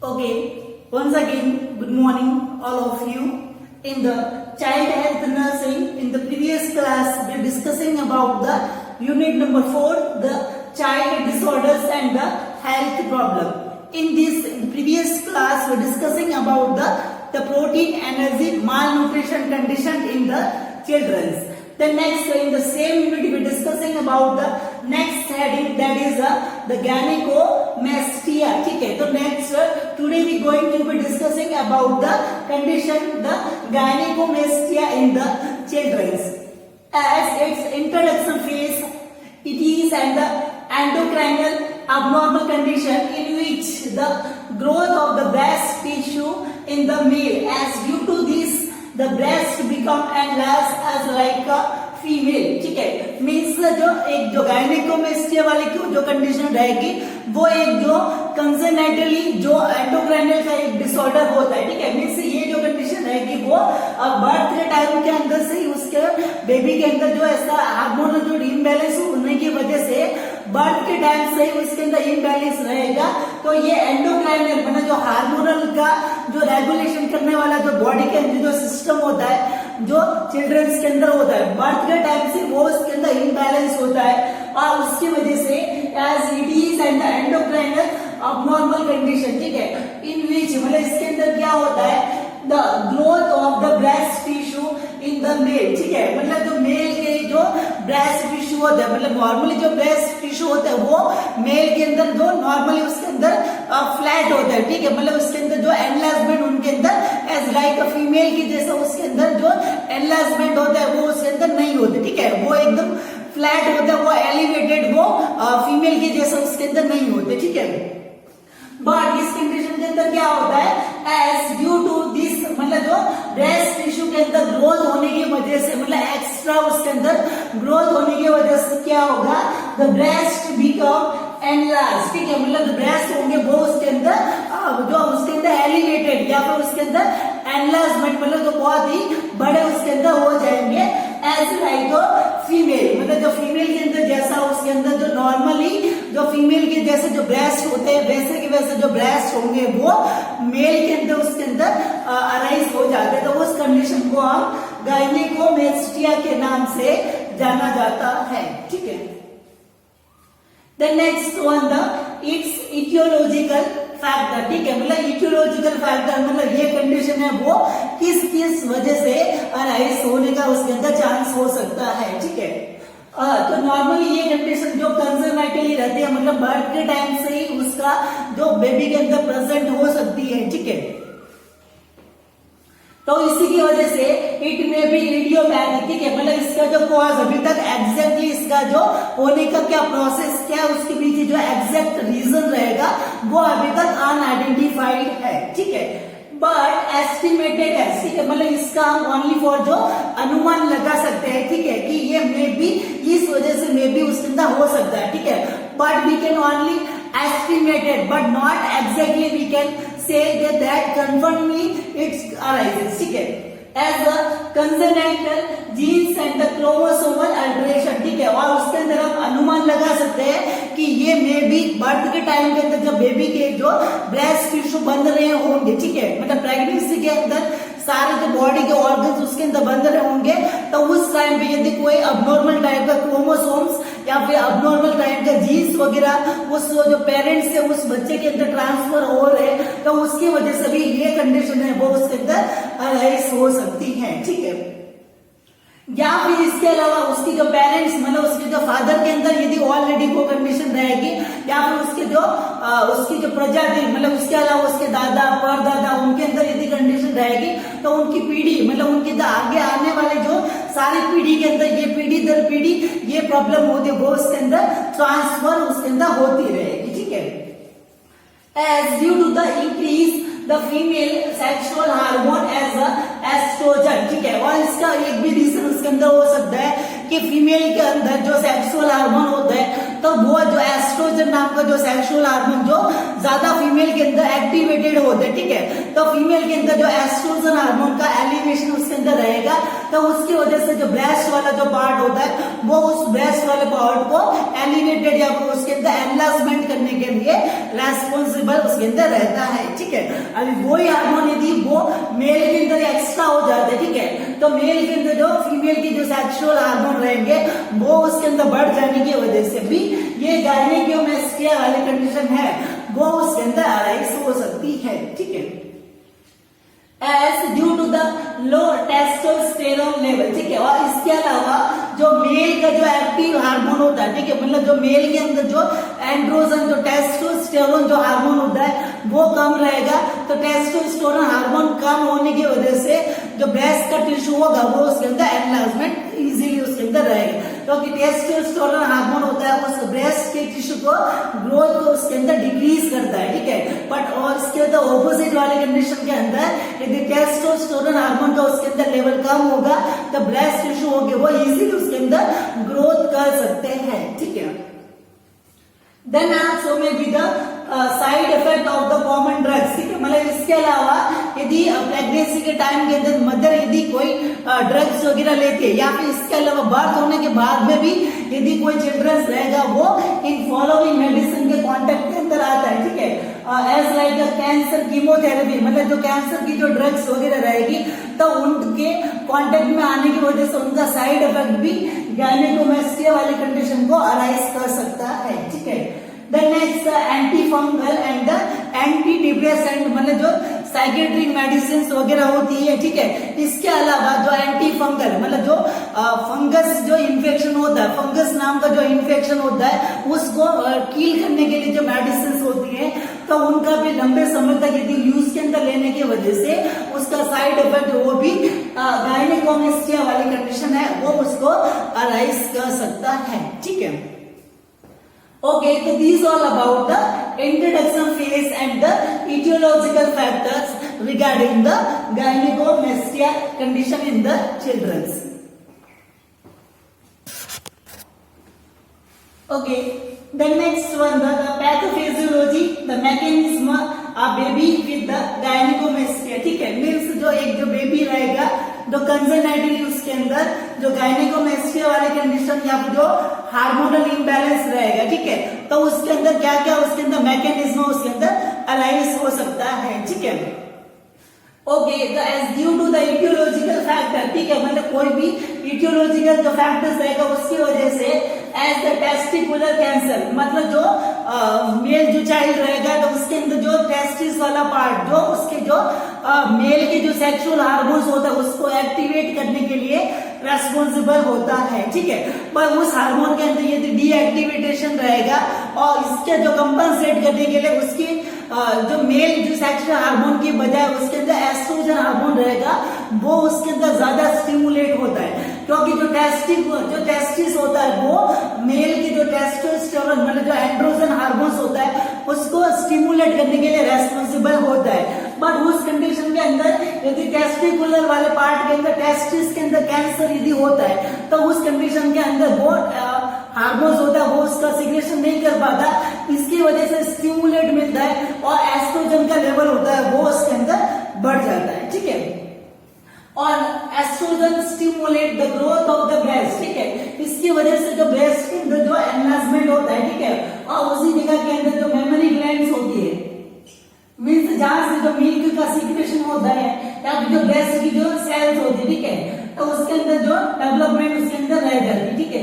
Okay, once again, good morning, all of you. In the child health nursing, in the previous class, we are discussing about the unit number 4, the child disorders and the health problem. In this previous class, we are discussing about the protein energy malnutrition condition in the children. The next, in the same unit, we are discussing about the next heading, that is the gynecomastia. Okay, so next, today we are going to be discussing about the condition, the gynecomastia in the children. As its introduction phase, it is an endocrinal abnormal condition in which the growth of the breast tissue in the male, as due to this the breast become enlarged as like a female. ठीक है, means जो gynaecomastia वाले की जो condition रहेगी वो एक जो कंजेनेटली जो एंडोक्राइनल का एक डिसऑर्डर होता है. ठीक है, मीन्स ये जो कंडीशन रहेगी वो बर्थ के टाइम के अंदर से ही उसके बेबी के अंदर जो ऐसा हार्मोनल जो इम्बैलेंस होने की वजह से बर्थ के टाइम से ही उसके अंदर इम्बैलेंस रहेगा. तो ये एंडोक्राइनल मतलब जो हार्मोनल का जो रेगुलेशन करने वाला जो बॉडी के अंदर जो सिस्टम होता है जो चिल्ड्रंस के अंदर होता है, बर्थ के टाइम से वो उसके अंदर इम्बैलेंस होता है और उसकी वजह से as it is and endocrinal abnormal condition. ठीक है, इन विच मतलब इसके अंदर क्या होता है, the growth of the breast tissue in the male. ठीक है, मतलब जो मेल के जो ब्रेस्ट टिश्यू होता है, मतलब नॉर्मली जो ब्रेस्ट टिश्यू होता है वो मेल के अंदर जो नॉर्मली उसके अंदर फ्लैट होता है. ठीक है, मतलब उसके अंदर जो एनलार्जमेंट उनके अंदर एज लाइक अ फीमेल की जैसा उसके अंदर जो एनलार्जमेंट होता है वो उसके अंदर नहीं होता. ठीक है, वो एकदम फ्लैट होता है, वो एलिवेटेड, वो फीमेल की जैसा उसके अंदर नहीं होते. ठीक है, बट इस कंडीशन के अंदर क्या होता है, एज ड्यू टू दिस मतलब जो ब्रेस्ट टिश्यू के अंदर ग्रोथ होने की वजह से मतलब एक्स्ट्रा उसके अंदर ग्रोथ होने की वजह से क्या होगा, द ब्रेस्ट बिकम एनलार्ज. ठीक है, मतलब ब्रेस्ट होंगे वो उसके अंदर जो उसके अंदर एलिवेटेड या फिर उसके अंदर एनलार्जमेंट मतलब जो बहुत ही बड़े उसके अंदर हो जाएंगे एज लाइक फीमेल. मतलब जो फीमेल के अंदर जैसा उसके अंदर जो नॉर्मली जो फीमेल के जैसे जो ब्रेस्ट होते हैं वैसे के वैसे जो ब्रेस्ट होंगे वो मेल के अंदर उसके अंदर अराइज हो जाते हैं. तो उस कंडीशन को हम गायनेकोमेस्टिया के नाम से जाना जाता है. ठीक है, the next one the it's aetiological factor. ठीक है, मतलब इटियोलॉजिकल फैक्टर मतलब ये कंडीशन है वो किस किस वजह से अराइज होने का उसके अंदर चांस हो सकता है. ठीक है, तो नॉर्मली ये कंडीशन जो कंजर्वेटिवली रहती है मतलब बर्थ के टाइम से ही उसका जो बेबी के अंदर प्रेजेंट हो सकती है. ठीक है, तो इसी की वजह से इट में भी इडियोपैथिक. ठीक है, मतलब इसका जो कॉज अभी तक एग्जैक्टली इसका जो होने का क्या प्रोसेस क्या उसके पीछे जो एग्जैक्ट रीजन रहेगा वो अभी तक अनआइडेंटिफाइड है. ठीक है, बट एस्टिमेटेड है. ठीक है, मतलब इसका हम ओनली फॉर जो अनुमान लगा सकते हैं. ठीक है, कि ये मे बी इस वजह से मे बी उसके अंदर हो सकता है. ठीक है, but we can only estimated but not exactly we can say that confirmly it arises. ठीक है, as a congenital genes and the chromosomal alteration. ठीक है, और उसके अंदर हम अनुमान लगा सकते हैं कि ये मे बी बर्थ के टाइम के अंदर जब बेबी के जो ब्रेस्ट टिश्यू बन रहे होंगे. ठीक है, मतलब प्रेगनेंसी के अंदर सारे जो बॉडी के ऑर्गन्स उसके अंदर बन रहे होंगे तो उस टाइम पे यदि कोई अबनॉर्मल टाइप का क्रोमोसोम्स या फिर अबनॉर्मल टाइप का जीन्स वगैरह उस जो पेरेंट्स से उस बच्चे के अंदर ट्रांसफर हो रहे तो उसकी वजह से भी ये कंडीशन है वो उसके अंदर अराइज हो सकती है. ठीक है, या फिर इसके अलावा उसकी जो पेरेंट्स मतलब उसके जो फादर के अंदर यदि ऑलरेडी वो कंडीशन रहेगी या फिर उसकी जो प्रजाति मतलब उसके अलावा उसके दादा परदादा उनके अंदर यदि कंडीशन रहेगी तो उनकी पीढ़ी मतलब उनके आगे आने वाले जो सारी पीढ़ी के अंदर ये पीढ़ी दर पीढ़ी ये प्रॉब्लम होती है वो उसके अंदर ट्रांसफर उसके अंदर होती रहेगी. ठीक है, as due to the increase the female sexual hormone as oestrogen. ठीक है, और इसका एक भी रीजन उसके अंदर हो सकता है कि फीमेल के अंदर जो सेक्सुअल हार्मोन होता है तो वो जो एस्ट्रोजन नाम का जो सेक्सुअल हार्मोन जो ज्यादा फीमेल के अंदर एक्टिवेटेड होता है. ठीक है, तो फीमेल के अंदर जो एस्ट्रोजन हार्मोन का एलिवेशन उसके अंदर रहेगा तो उसकी वजह से जो ब्रेस्ट वाला जो पार्ट होता है वो उस ब्रेस्ट वाले पार्ट को एलिवेटेड या उसके अंदर एनलार्जमेंट करने के लिए रेस्पॉन्सिबल उसके अंदर रहता है, ठीक है। अभी वही हार्मोन यदि वो मेल के अंदर एक्स्ट्रा हो जाते, ठीक है, तो मेल के अंदर जो फीमेल की जो सेक्सुअल हार्मोन रहेंगे वो उसके अंदर बढ़ जाने की वजह से भी ये गायनेकोमेस्टिया वाली कंडीशन है वो उसके अंदर अराइज हो सकती है, ठीक है। As due to the low testosterone level, ठीक है। और इसके अलावा जो मेल का जो एक्टिव हार्मोन होता है, ठीक है, मतलब जो मेल के अंदर जो एंड्रोजन जो टेस्टोस्टेरोन जो हार्मोन होता है वो कम रहेगा, तो टेस्टोस्टेरोन हार्मोन कम होने की वजह से जो ब्रेस्ट का टिश्यू होगा वो उसके अंदर एनलार्जमेंट इजीली उसके अंदर रहेगा, क्योंकि टेस्टोस्टेरोन हार्मोन होता है उस ब्रेस्ट के टिश्यू को ग्रोथ को उसके अंदर डिक्रीज करता है, ठीक है। बट और इसके अंदर ऑपोजिट वाले कंडीशन के अंदर यदि टेस्टोस्टेरोन हार्मोन का उसके अंदर लेवल कम होगा तो ब्रेस्ट टिश्यू होंगे वो इजीली उसके अंदर ग्रोथ कर सकते हैं, ठीक है। Then also may be the side effect of the common drugs, ठीक है, मतलब इसके अलावा यदि प्रेगनेंसी के टाइम के अंदर मदर यदि कोई ड्रग्स वगैरह लेती है या फिर इसके अलावा बर्थ होने के बाद में भी यदि कोई चिल्ड्रंस रहेगा वो इन फॉलोइंग मेडिसिन के कांटेक्ट के अंदर आता है, ठीक है, एज लाइक कैंसर कीमोथेरेपी, मतलब जो कैंसर की जो ड्रग्स वगैरह रहेगी तो उनके कांटेक्ट में आने की वजह से उनका साइड इफेक्ट भी गायनेकोमेस्टिया वाली कंडीशन को अराइज कर सकता है, ठीक है। The next anti fungal and the anti depressant, मतलब जो साइकेट्रिक मेडिसिन वगैरह होती है, ठीक है, इसके अलावा जो एंटी फंगल मतलब जो फंगस जो इन्फेक्शन होता है, फंगस नाम का जो इन्फेक्शन होता है उसको कील करने के लिए जो मेडिसिन होती है तो उनका भी लंबे समय तक यदि यूज के अंदर लेने की वजह से उसका साइड इफेक्ट वो भी गायनेकोमेस्टिया वाली कंडीशन है वो उसको अराइज कर सकता है, ठीक है। Okay, so these all about the introduction phase and the etiological factors regarding the gynecomastia condition in the children. Okay, the next one, the pathophysiology, the mechanism of baby with the gynecomastia, ठीक है, means जो एक जो baby रहेगा जो congenitally उसके अंदर जो गायनेकोमेस्टिया वाले कंडीशन या जो हार्मोनल इम्बैलेंस रहेगा, ठीक है, तो उसके अंदर क्या क्या उसके अंदर मैकेनिज्म उसके अंदर अलाइज हो सकता है, ठीक है। ओके, तो as due to the etiological factor, ठीक है, मतलब कोई भी इटियोलॉजिकल जो फैक्टर्स रहेगा उसकी वजह से एज द टेस्टिकुलर कैंसर, मतलब जो मेल जो चाइल्ड रहेगा तो उसके अंदर जो टेस्टिस वाला पार्ट जो उसके जो मेल के जो सेक्सुअल हार्मोन्स होता है उसको एक्टिवेट करने के लिए रेस्पॉन्सिबल होता है, ठीक है, पर उस हार्मोन के अंदर यदि डीएक्टिवेशन रहेगा और इसके जो कंपनसेट करने के लिए उसकी जो मेल जो सेक्सुअल हार्मोन की बजाय उसके अंदर एस्ट्रोजन हार्मोन रहेगा वो उसके अंदर ज्यादा स्टिमुलेट होता है, क्योंकि जो टेस्टिस होता है वो मेल की जो टेस्टोस्टेरोन मतलब जो एंड्रोजन हार्मोन्स होता है उसको स्टिमुलेट करने के लिए रेस्पॉन्सिबल होता है। बट उस कंडीशन के अंदर यदि टेस्टिकुलर वाले पार्ट के अंदर टेस्टिस के अंदर कैंसर यदि होता है तो उस कंडीशन के अंदर वो हार्मोन्स होता है वो उसका सिक्रेशन नहीं कर पाता, इसकी वजह से स्टिमुलेट मिलता है और एस्ट्रोजन का लेवल होता है वो उसके अंदर बढ़ जाता है, ठीक है। और estrogen stimulate the growth of the breast, ठीक है, इसकी वजह से जो ब्रेस्ट के अंदर जो एनलार्जमेंट होता है, ठीक है, और उसी जगह के अंदर जो मेमोरी ग्लैंड्स होती है मीन्स जहां से जो मिल्क का सिक्रेशन होता है या फिर जो ब्रेस्ट की जो सेल्स होती है, ठीक है, तो उसके अंदर जो डेवलपमेंट उसके अंदर रह जाती है, ठीक है,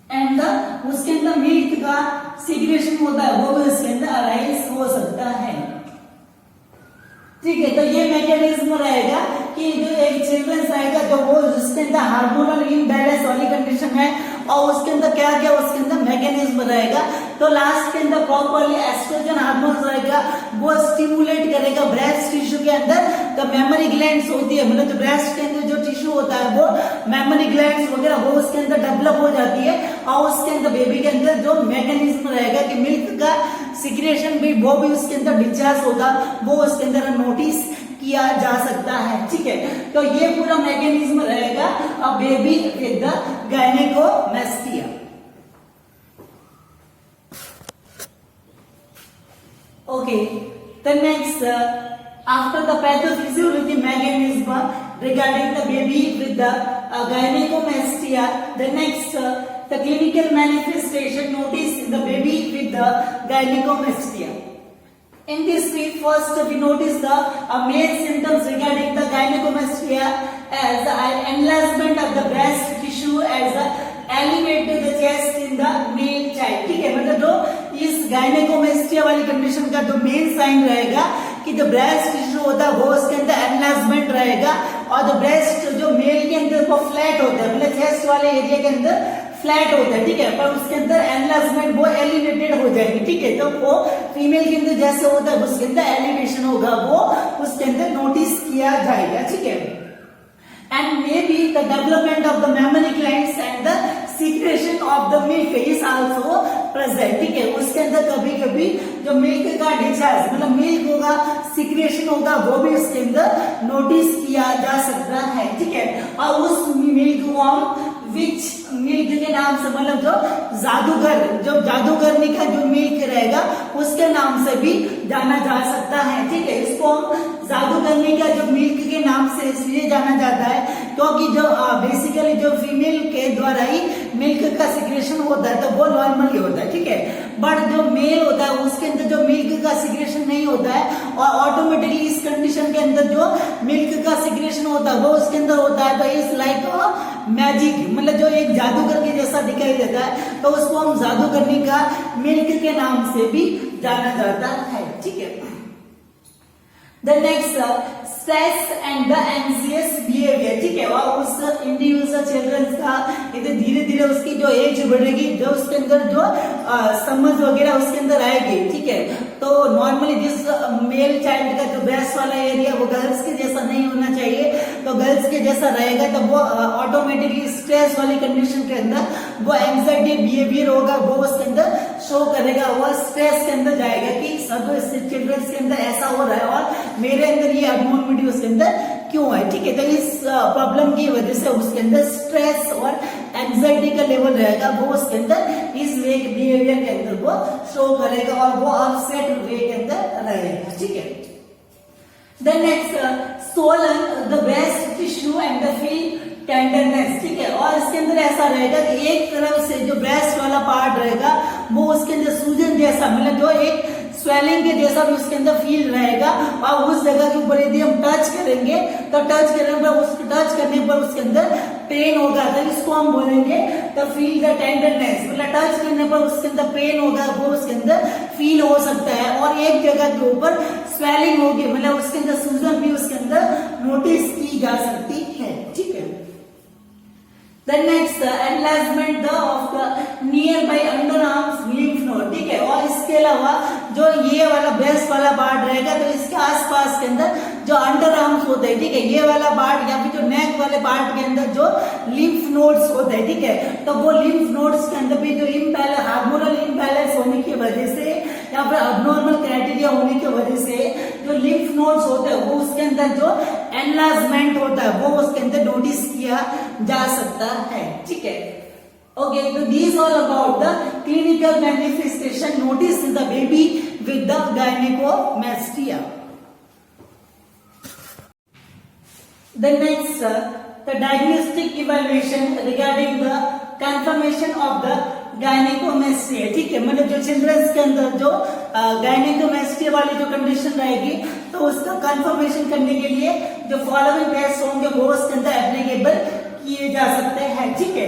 एंड उसके अंदर मिल्क का सिक्रेशन होता है वो भी उसके अंदर अराइज हो सकता है, ठीक है। तो ये मैकेनिज्म रहेगा कि जो एक चिल्ड्रंस रहेगा जो वो जिसके अंदर हार्मोनल इम्बैलेंस वाली कंडीशन है और उसके अंदर क्या क्या उसके अंदर मैकेनिज्म रहेगा, तो लास्ट के अंदर प्रॉपर्ली एस्ट्रोजन हार्मोन रहेगा वो स्टिमुलेट करेगा ब्रेस्ट टिश्यू के अंदर, तो मेमोरी ग्लैंड्स होती है मतलब जो ब्रेस्ट के अंदर जो टिश्यू होता है वो मेमोरी ग्लैंड्स वगैरह वो उसके अंदर डेवलप हो जाती है और उसके अंदर बेबी के अंदर जो मैकेनिज्म रहेगा कि मिल्क का सिक्रेशन भी वो भी उसके अंदर डिस्चार्ज होगा वो उसके अंदर नोटिस किया जा सकता है, ठीक है। तो ये पूरा मैकेनिज्म रहेगा a baby with the gynaecomastia. Okay, the next after the pathophysiology mechanism regarding the baby with the gynecomastia. The next, the clinical manifestation noticed in the baby with the gynecomastia. In this week, first we notice the main symptoms regarding the gynecomastia as the enlargement of the breast tissue as elevated the chest in the male child. ठीक है, मतलब जो इस gynaecomastia वाली condition का जो main sign रहेगा कि जो ब्रेस्ट टिश्यू होता है वो उसके अंदर एनलार्जमेंट रहेगा और जो ब्रेस्ट जो मेल के अंदर वो फ्लैट होता है, मतलब चेस्ट वाले एरिया के अंदर फ्लैट होता है, ठीक है, पर उसके अंदर एनलार्जमेंट वो एलिवेटेड हो जाएगी, ठीक है, तो वो फीमेल के अंदर जैसे होता है उसके अंदर एलिवेशन होगा, वो उसके अंदर नोटिस किया जाएगा, ठीक है. And maybe the development of the mammary glands and the secretion of the milk is also present. ठीक है, उसके अंदर कभी कभी जो मिल्क का डिस्चार्ज मतलब मिल्क होगा, सिक्रेशन होगा, वो भी उसके अंदर नोटिस किया जा सकता है, ठीक है. और उस मिल्क को हम विच मिल्क के नाम से मतलब जो जादूगरनी का जो मिल्क रहेगा उसके नाम से भी जाना जा सकता है, ठीक है. इसको हम जादूगरनी का जो मिल्क के नाम से इसलिए जाना जाता है क्योंकि जो बेसिकली जो फीमेल के द्वारा ही मिल्क का सिक्रेशन होता है तो वो नॉर्मली होता है, ठीक है. बट जो मेल होता है उसके अंदर जो मिल्क का सिक्रेशन नहीं होता है और ऑटोमेटिकली इस कंडीशन के अंदर जो मिल्क का सिक्रेशन होता है वो उसके अंदर होता है, तो इस लाइक मैजिक मतलब जो एक जादूगर के जैसा दिखाई देता है, तो उसको हम जादूगरनी का मिल्क के नाम से भी जाना जाता है, ठीक है. The next, stress and the anxious behavior, ठीक है. और उस इंडिविजुअल चिल्ड्रंस का इधर धीरे धीरे उसकी जो एज बढ़ेगी, जो उसके अंदर जो समझ वगैरह उसके अंदर आएगी, ठीक है. तो नॉर्मली जिस मेल चाइल्ड का जो ब्रेस्ट वाला एरिया वो गर्ल्स के जैसा नहीं होना चाहिए, तो गर्ल्स के जैसा रहेगा, तो वो ऑटोमेटिकली स्ट्रेस वाली कंडीशन के अंदर वो एंजाइटी बिहेवियर होगा, वो उसके अंदर शो करेगा, वो स्ट्रेस के अंदर जाएगा कि सब चिल्ड्रंस के अंदर ऐसा हो रहा है और मेरे अंदर ये अबनॉर्मलिटी उसके अंदर क्यों है, ठीक है. तो इस प्रॉब्लम की वजह से उसके अंदर स्ट्रेस और एंजाइटी का लेवल रहेगा, वो उसके अंदर इस वे बिहेवियर के अंदर वो शो करेगा और वो अपसेट वे के अंदर रहेगा, ठीक है. The next, swollen the breast tissue and the feel tenderness, ठीक है. और इसके अंदर ऐसा रहेगा कि एक तरफ से जो ब्रेस्ट वाला पार्ट रहेगा वो उसके अंदर सूजन जैसा मतलब जो एक स्वेलिंग के जैसा भी उसके अंदर फील रहेगा और उस जगह के ऊपर यदि हम टच करेंगे तो टच करने पर उसको टच करने पर उसके अंदर पेन होगा, तो इसको हम बोलेंगे तो फील द टेंडरनेस, मतलब टच करने पर उसके अंदर पेन होगा, वो उसके अंदर फील हो सकता है. और एक जगह के ऊपर स्वेलिंग होगी मतलब उसके अंदर सूजन भी उसके अंदर नोटिस की जा सकती है, ठीक है. The next, enlargement of the nearby underarms lymph node, ठीक है. और इसके अलावा जो ये वाला ब्रेस्ट वाला पार्ट रहेगा तो इसके आसपास के अंदर जो अंडर आर्म्स होते हैं, ठीक है, ये वाला पार्ट या फिर जो नेक वाले पार्ट के अंदर जो लिम्फ नोड्स होते हैं, ठीक है, तो वो लिम्फ नोड्स के अंदर भी जो इम्बैलेंस हार्मोनल इम्बैलेंस होने की वजह से या फिर अबनॉर्मल क्राइटेरिया होने की वजह से जो लिम्फ नोड्स होते हैं वो उसके अंदर जो एनलार्जमेंट होता है वो उसके अंदर नोटिस किया जा सकता है, ठीक है. Okay, so these all about the clinical manifestation noticed in the baby with the gynecomastia. The next, the diagnostic evaluation regarding the confirmation of the gynecomastia, ठीक है, मतलब जो चिल्ड्रंस के अंदर जो gynecomastia वाली जो कंडीशन रहेगी तो उसका कंफर्मेशन करने के लिए जो फॉलोइंग टेस्ट होंगे वो उसके अंदर एप्लीकेबल किए जा सकते हैं, ठीक है.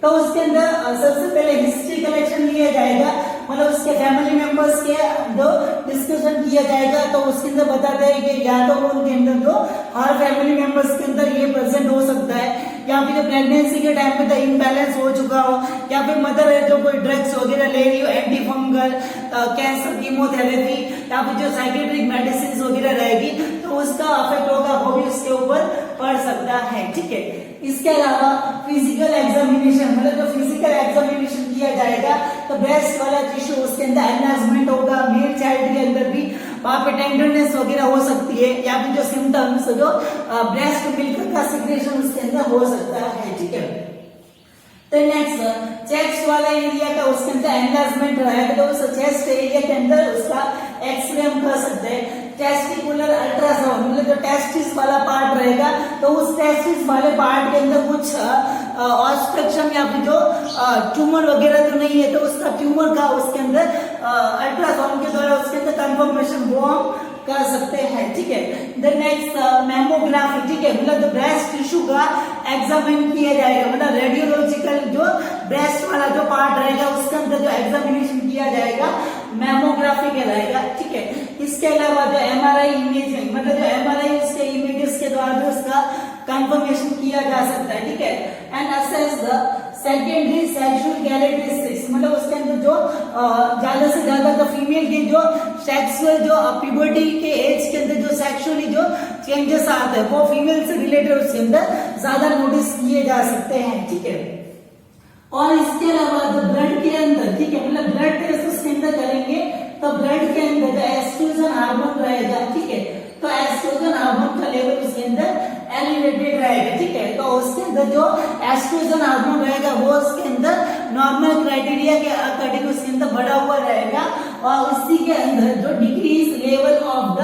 तो उसके अंदर सबसे पहले हिस्ट्री कलेक्शन लिया जाएगा, मतलब उसके फैमिली मेंबर्स के जो डिस्कशन किया जाएगा, तो उसके अंदर बताते हैं कि या तो उनके अंदर जो हर फैमिली मेंबर्स के अंदर ये प्रेजेंट हो सकता है या फिर प्रेगनेंसी के टाइम पे तो इम्बैलेंस हो चुका हो या फिर मदर है जो कोई ड्रग्स वगैरह ले रही हो, एंटी फंगल, कैंसर कीमोथेरेपी या फिर जो साइकेट्रिक मेडिसिन वगैरह रहेगी तो उसका अफेक्ट होगा, वो भी उसके ऊपर पड़ सकता है, ठीक है. इसके अलावा फिजिकल एग्जामिनेशन मतलब जो फिजिकल एग्जामिनेशन किया जाएगा तो ब्रेस्ट वाला टिश्यू उसके अंदर एनलार्जमेंट होगा, मेल चाइल्ड के अंदर भी वहां पे टेंडरनेस वगैरह हो सकती है या फिर जो सिम्टम्स जो ब्रेस्ट मिल्क का सिक्रेशन उसके अंदर हो सकता है, ठीक है. तो नेक्स्ट, चेस्ट वाला एरिया का उसके अंदर एनलार्जमेंट रहेगा तो उस चेस्ट एरिया के अंदर उसका एक्सरे हम कर सकते हैं. टेस्टिकुलर अल्ट्रासाउंड, मतलब जो टेस्टिस वाला पार्ट रहेगा तो उस टेस्टिस वाले पार्ट के अंदर कुछ ऑब्स्ट्रक्शन या फिर जो ट्यूमर वगैरह तो नहीं है, तो उसका ट्यूमर का उसके अंदर अल्ट्रासाउंड के द्वारा उसके अंदर कंफर्मेशन वो हम कर सकते हैं, ठीक है। द नेक्स्ट मैमोग्राफी, ठीक है, मतलब जो ब्रेस्ट टिश्यू का एग्जामिन किया जाएगा, मतलब रेडियोलॉजिकल जो ब्रेस्ट वाला जो पार्ट रहेगा उसके अंदर जो एग्जामिनेशन किया जाएगा मैमोग्राफी कहलाएगा, ठीक है। इसके अलावा जो एमआरआई इमेजिंग, मतलब जो एमआरआई उसके इमेजेस के द्वारा जो उसका कंफर्मेशन किया जा सकता है, ठीक है। And assess the secondary sexual characteristics, मतलब उसके अंदर जो ज्यादा से ज्यादा तो फीमेल की जो सेक्सुअल जो प्यूबर्टी के एज के अंदर जो सेक्सुअली जो चेंजेस आते हैं वो फीमेल से रिलेटेड उसके अंदर ज्यादा नोटिस किए जा सकते हैं, ठीक है। और इसके अलावा जो ब्लड के अंदर, ठीक है, मतलब ब्लड टेस्ट उसके अंदर करेंगे तो ब्लड के अंदर जो एस्ट्रोजन हार्मोन रहेगा, ठीक है, तो एस्ट्रोजन हार्मोन का लेवल उसके अंदर एलिवेटेड रहेगा, ठीक है। तो उसके अंदर जो एस्ट्रोजन हार्मोन रहेगा वो उसके अंदर नॉर्मल क्राइटेरिया के अकॉर्डिंग उसके अंदर बढ़ा हुआ रहेगा, और उसी के अंदर जो decrease level of the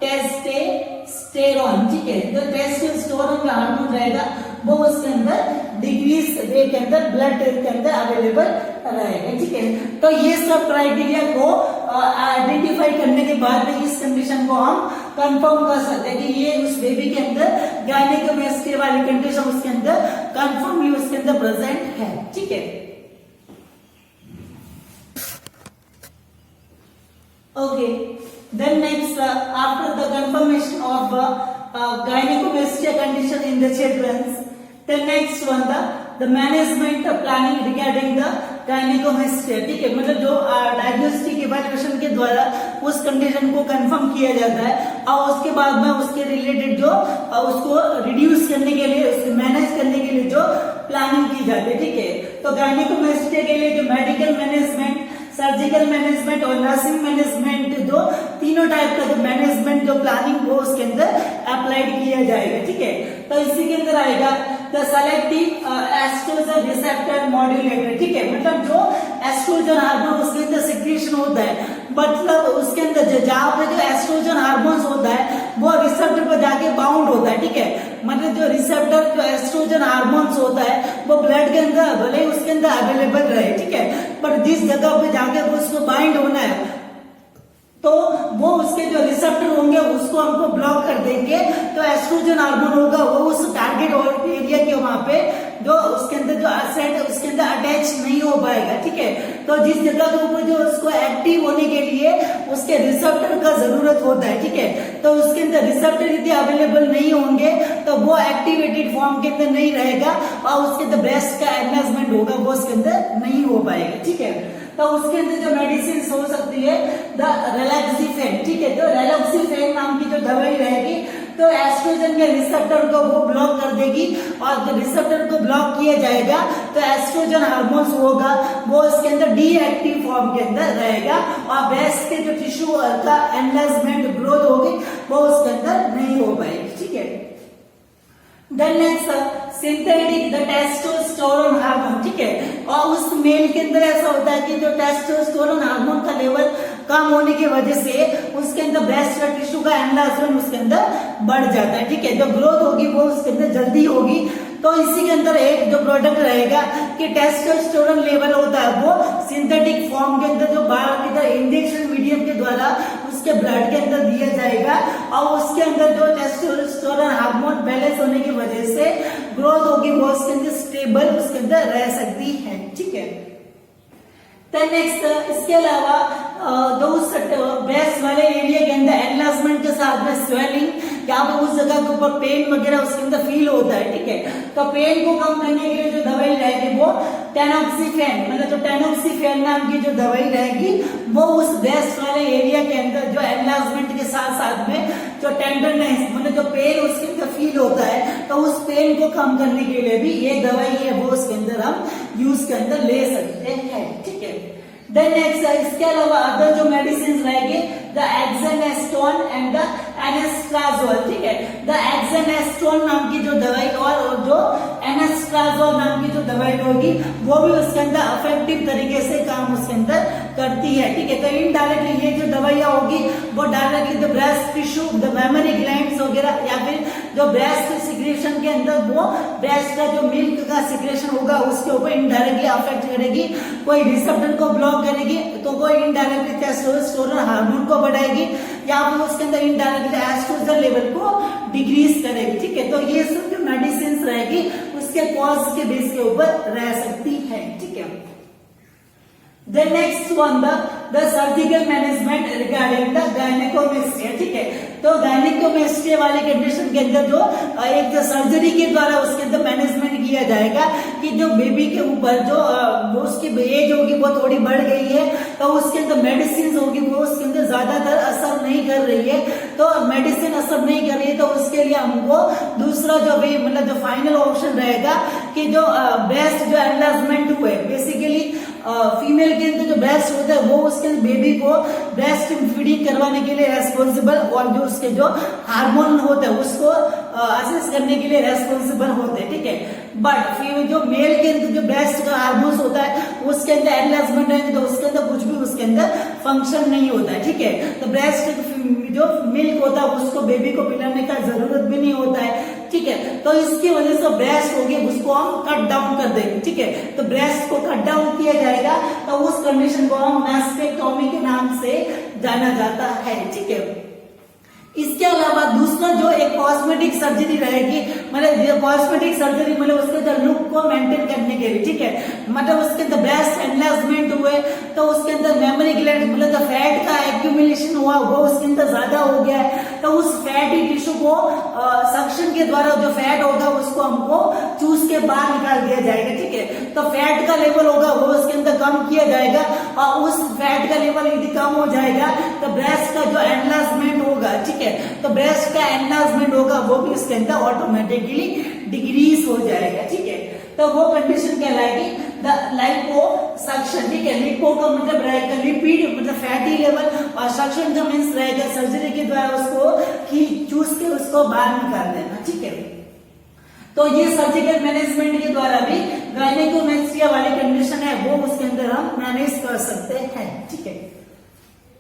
testosterone, ठीक है, जो टेस्टोस्टेरोन का हार्मोन रहेगा वो उसके अंदर डिक्रीज वे के अंदर ब्लड टेस्ट के अंदर अवेलेबल रहेगा, ठीक है। तो ये सब क्राइटेरिया को आइडेंटिफाई करने के बाद में इस कंडीशन को हम कंफर्म कर सकते हैं कि ये उस बेबी के अंदर गायनेकोमेस्टिया वाली कंडीशन उसके अंदर कंफर्मली उसके अंदर प्रेजेंट है, ठीक है। Okay, then next after the confirmation of gynecomastia condition in the children, the next one the management planning regarding the gynecomastia, ठीक है, मतलब जो डायग्नोस्टिक इवैल्यूएशन के द्वारा उस कंडीशन को कंफर्म किया जाता है और उसके बाद में उसके रिलेटेड जो उसको रिड्यूस करने के लिए उसको मैनेज करने के लिए जो प्लानिंग की जाती है, ठीक है। तो गायनेकोमेस्टिया के लिए जो मेडिकल मैनेजमेंट, सर्जिकल मैनेजमेंट और नर्सिंग मैनेजमेंट, जो तीनों टाइप का जो मैनेजमेंट जो प्लानिंग वो उसके अंदर अप्लाइड किया जाएगा, ठीक है। तो इसी के अंदर आएगा the selective estrogen receptor modulator, ठीक है, मतलब जो एस्ट्रोजन हार्मोन उसके अंदर सिक्रीशन होता है, मतलब उसके अंदर जहां पे जो एस्ट्रोजन हार्मोन्स होता है वो रिसेप्टर पर जाके बाउंड होता है, ठीक है, मतलब जो रिसेप्टर जो एस्ट्रोजन हार्मोन्स होता है वो ब्लड के अंदर भले ही उसके अंदर अवेलेबल रहे, ठीक है, पर जिस जगह पे जाके उसको बाइंड होना है तो वो उसके जो रिसेप्टर होंगे उसको हमको ब्लॉक कर देंगे, तो एस्ट्रोजन हार्मोन होगा वो उस टारगेट एरिया के वहां पे जो उसके अंदर जो एसेट उसके अंदर अटैच नहीं हो पाएगा, ठीक है। तो जिस जगह के ऊपर जो उसको एक्टिव होने के लिए उसके रिसेप्टर का जरूरत होता है, ठीक है, तो उसके अंदर रिसेप्टर यदि अवेलेबल नहीं होंगे तो वो एक्टिवेटेड फॉर्म के अंदर नहीं रहेगा और उसके अंदर ब्रेस्ट का एनलार्जमेंट होगा वो उसके अंदर नहीं हो पाएगा, ठीक है। तो उसके अंदर जो मेडिसिन हो सकती है द रिलैक्सिफेन, ठीक है, तो रिलैक्सिफेन नाम की जो दवाई रहेगी तो एस्ट्रोजन के रिसेप्टर को वो ब्लॉक कर देगी, और जब रिसेप्टर को ब्लॉक किया जाएगा तो एस्ट्रोजन हार्मोन्स होगा वो इसके अंदर डीएक्टिव फॉर्म के अंदर रहेगा और ब्रेस्ट के जो टिश्यू का एनलार्जमेंट ग्रोथ होगी वो उसके अंदर नहीं हो पाएगी, ठीक है। Then next synthetic the testosterone hormone, ठीक है, और उस मेल के अंदर ऐसा होता है कि जो टेस्टोस्टेरोन हार्मोन का लेवल कम होने की वजह से उसके अंदर ब्रेस्ट का टिश्यू का एनलार्जमेंट उसके अंदर बढ़ जाता है, ठीक है, जो ग्रोथ होगी वो उसके अंदर जल्दी होगी। तो इसी के अंदर एक जो प्रोडक्ट रहेगा कि टेस्टोस्टेरोन लेवल होता है वो सिंथेटिक फॉर्म के अंदर जो बाहर की तरह इंजेक्शन मीडियम के द्वारा उसके ब्लड के अंदर दिया जाएगा और उसके अंदर जो टेस्टोस्टेरोन हार्मोन बैलेंस होने की वजह से ग्रोथ होगी वो उसके अंदर स्टेबल उसके अंदर रह सकती है, ठीक है। नेक्स्ट इसके अलावा जो उस ब्रेस्ट वाले एरिया के अंदर एनलार्जमेंट के साथ में स्वेलिंग या फिर उस जगह के ऊपर पेन वगैरह उसके अंदर फील होता है, ठीक है, तो पेन को कम करने के लिए जो दवाई रहेगी वो टेनोक्सीफेन, मतलब जो टेनोक्सीफेन नाम की जो दवाई रहेगी वो उस ब्रेस्ट वाले एरिया के अंदर जो एनलार्जमेंट के साथ साथ में जो टेंडरनेस मतलब जो पेन उसके अंदर फील होता है तो उस पेन को कम करने के लिए भी ये दवाई है वो उसके अंदर हम यूज के अंदर ले सकते हैं, ठीक है। देन नेक्स्ट इसके अलावा अदर जो मेडिसिन रहेंगे द एक्सेनेस्टोन एंड द एनेस्ट्राजोल, ठीक है, द एक्सेनेस्टोन नाम की जो दवाई और जो एनेस्ट्राजोल नाम की जो दवाई होगी वो भी उसके अंदर इफेक्टिव तरीके से काम उसके अंदर करती है, ठीक है। तो इनडायरेक्टली ये जो दवाइयाँ होगी वो directly the breast tissue, the mammary glands वगैरह या फिर जो ब्रेस्ट सिक्रेशन के अंदर वो ब्रेस्ट का जो मिल्क का सिक्रेशन होगा उसके ऊपर इनडायरेक्टली अफेक्ट करेगी। कोई रिसेप्टर को ब्लॉक करेगी तो वो इनडायरेक्टली टेस्टोस्टेरोन हार्मोन को बढ़ाएगी या फिर उसके अंदर इनडायरेक्टली एस्ट्रोजन लेवल को डिक्रीज करेगी, ठीक है। तो ये सब जो मेडिसिन रहेगी उसके कॉज के बेस के ऊपर रह सकती है, ठीक है। Then next one the surgical management regarding the gynecomastia, ठीक है। तो gynecomastia वाले कंडीशन के अंदर जो एक जो सर्जरी के द्वारा उसके अंदर मैनेजमेंट किया जाएगा कि जो बेबी के ऊपर जो उसकी एज होगी वो थोड़ी बढ़ गई है तो उसके अंदर मेडिसिन होगी वो उसके अंदर ज्यादातर असर नहीं कर रही है, तो मेडिसिन असर नहीं कर रही है तो उसके लिए हमको दूसरा जो भी मतलब जो फाइनल ऑप्शन रहेगा कि जो ब्रेस्ट जो एनलार्जमेंट हुए बेसिकली फीमेल के अंदर जो ब्रेस्ट होता है वो उसके बेबी को ब्रेस्ट फीडिंग करवाने के लिए रेस्पॉन्सिबल और जो उसके जो हार्मोन होते हैं उसको असेस करने के लिए रेस्पॉन्सिबल होते हैं, ठीक है। बट जो मेल के अंदर जो ब्रेस्ट का हार्मोन होता है उसके अंदर एनलार्जमेंट है तो उसके अंदर कुछ भी उसके अंदर फंक्शन नहीं होता है, ठीक है। तो ब्रेस्ट जो मिल्क होता है उसको बेबी को पिलाने का जरूरत भी नहीं होता है, ठीक है। तो इसकी वजह से ब्रेस्ट होगी उसको हम कट डाउन कर देंगे, ठीक है। तो ब्रेस्ट को कट डाउन किया जाएगा तो उस कंडीशन को हम मैस्टेक्टोमी के नाम से जाना जाता है, ठीक है। इसके अलावा दूसरा जो एक कॉस्मेटिक सर्जरी रहेगी, मतलब कॉस्मेटिक सर्जरी मतलब उसके अंदर लुक को मेंटेन करने के लिए, ठीक है। मतलब उसके अंदर ब्रेस्ट एनलार्जमेंट हुए तो उसके अंदर मेमोरी ग्लैंड मतलब जो फैट का एक्यूमुलेशन हुआ वो उसके अंदर ज्यादा हो गया है तो उस फैटी टिश्यू को सक्शन के द्वारा जो फैट होगा उसको हमको चूस के बाहर निकाल दिया जाएगा, ठीक है। तो फैट का लेवल होगा वो उसके अंदर कम किया जाएगा और उस फैट का लेवल यदि कम हो जाएगा तो ब्रेस्ट का जो एनलार्जमेंट होगा, ठीक है, तो ब्रेस्ट का एनलार्जमेंट होगा वो भी उसके अंदर ऑटोमेटिकली डिक्रीज हो जाएगा, ठीक है। तो वो कंडीशन कहलाएगी द लाइपोसक्शन, ठीक है। लिपो का मतलब रहेगा लिपिड मतलब फैटी लेवल और सक्शन का मीन्स रहेगा सर्जरी के द्वारा उसको चूस के उसको बाहर निकाल देना, ठीक है। तो ये सर्जिकल मैनेजमेंट के द्वारा भी गायनेकोमेस्टिया वाली कंडीशन है वो उसके अंदर हम मैनेज कर सकते हैं, ठीक है।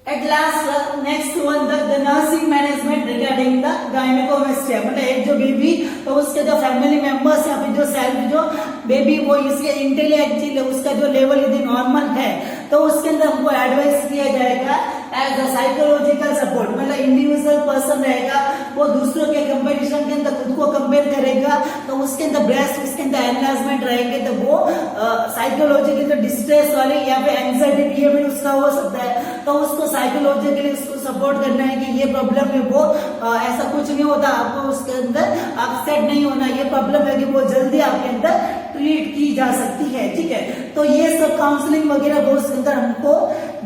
At last, next one the nursing management regarding the gynecomastia, मतलब एक जो बेबी तो उसके जो फैमिली मेंबर्स या फिर जो सेल्फ जो बेबी वो इसके इंटेलेक्चुअल उसका जो लेवल यदि नॉर्मल है तो उसके अंदर हमको एडवाइस किया जाएगा एज अ साइकोलॉजिकल सपोर्ट, मतलब इंडिविजुअल पर्सन रहेगा वो दूसरों के कंपैरिजन के अंदर खुद को कंपेयर करेगा तो उसके अंदर ब्रेस्ट उसके अंदर एनलार्जमेंट रहेंगे तो वो साइकोलॉजिकल जो डिस्ट्रेस वाले या फिर एंजाइटी बिहेवियर उसका हो सकता है तो उसको साइकोलॉजिकली उसको सपोर्ट करना है कि ये प्रॉब्लम है वो ऐसा कुछ नहीं होता, आपको उसके अंदर अपसेट नहीं होना, ये प्रॉब्लम है कि वो जल्दी आपके अंदर ट्रीट की जा सकती है, ठीक है। तो ये सब काउंसलिंग वगैरह वो उसके अंदर हमको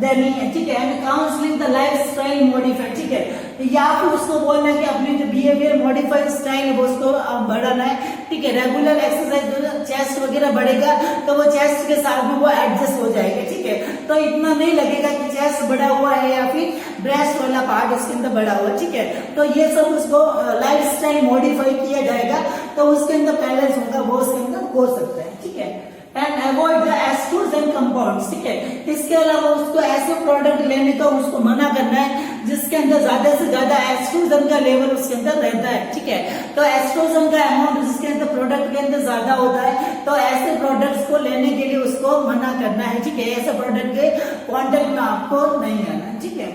देनी है, ठीक है। And counselling the life style modify, ठीक है। या फिर उसको बोलना है कि अपने जो बिहेवियर मॉडिफाइड स्टाइल है वो उसको बढ़ाना है, ठीक है। रेगुलर एक्सरसाइज चेस्ट वगैरह बढ़ेगा तो वो चेस्ट के साथ में वो एडजस्ट हो जाएगा, ठीक है। तो इतना नहीं लगेगा कि चेस्ट बढ़ा हुआ है या फिर ब्रेस्ट वाला पार्ट इसके अंदर बढ़ा हुआ है, ठीक है। तो ये सब उसको लाइफ स्टाइल मॉडिफाई किया जाएगा तो उसके अंदर बैलेंस होगा वो उसके अंदर हो सकता है, ठीक है। And avoid the estrogen compounds, ठीक है। इसके अलावा उसको ऐसे प्रोडक्ट लेने का उसको मना करना है जिसके अंदर ज्यादा से ज्यादा एस्ट्रोजन का लेवल उसके अंदर रहता है, ठीक है। तो एस्ट्रोजन का अमाउंट जिसके अंदर प्रोडक्ट के अंदर ज्यादा होता है तो ऐसे प्रोडक्ट्स को लेने के लिए उसको मना करना है, ठीक है। ऐसे प्रोडक्ट के कॉन्टेक्ट में आपको नहीं आना, ठीक है।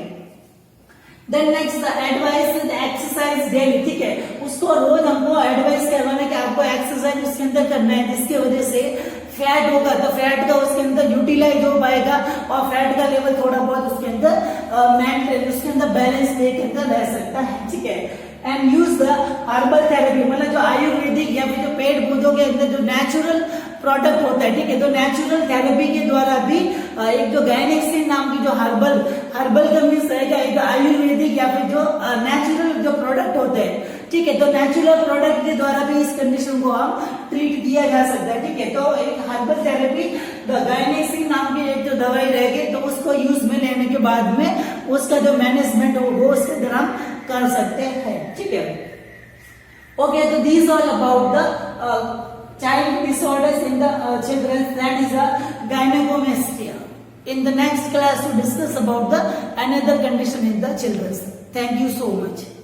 Then next advice exercise daily, ठीक है। उसको रोज हमको एडवाइस करवाना कि आपको एक्सरसाइज उसके अंदर करना है जिसकी वजह से फैट होगा तो फैट का उसके अंदर यूटिलाइज हो पाएगा और फैट का लेवल थोड़ा बहुत उसके अंदर मेंटेन उसके अंदर बैलेंस के अंदर रह सकता है, ठीक है। And use the herbal therapy, मतलब जो आयुर्वेदिक या फिर जो पेड़ पौधों के अंदर जो नेचुरल प्रोडक्ट होता है, ठीक है। तो नेचुरल थेरेपी के द्वारा भी एक जो गायनेक्सिन नाम की जो हर्बल का मीन्स रहेगा एक आयुर्वेदिक या फिर जो नेचुरल जो प्रोडक्ट होते हैं, ठीक है। तो नेचुरल प्रोडक्ट के द्वारा भी इस कंडीशन को हम ट्रीट किया जा सकता है, ठीक है। तो एक हर्बल थेरेपी गायनेक्सिन नाम की एक जो दवाई रहेगी तो उसको यूज में लेने के बाद में उसका जो मैनेजमेंट हो वो उसके अंदर हम कर सकते हैं, ठीक है। ओके, तो these all about the child disorders in the children, that is a gynecomastia. in the next class to discuss about the another condition in the children. Thank you so much.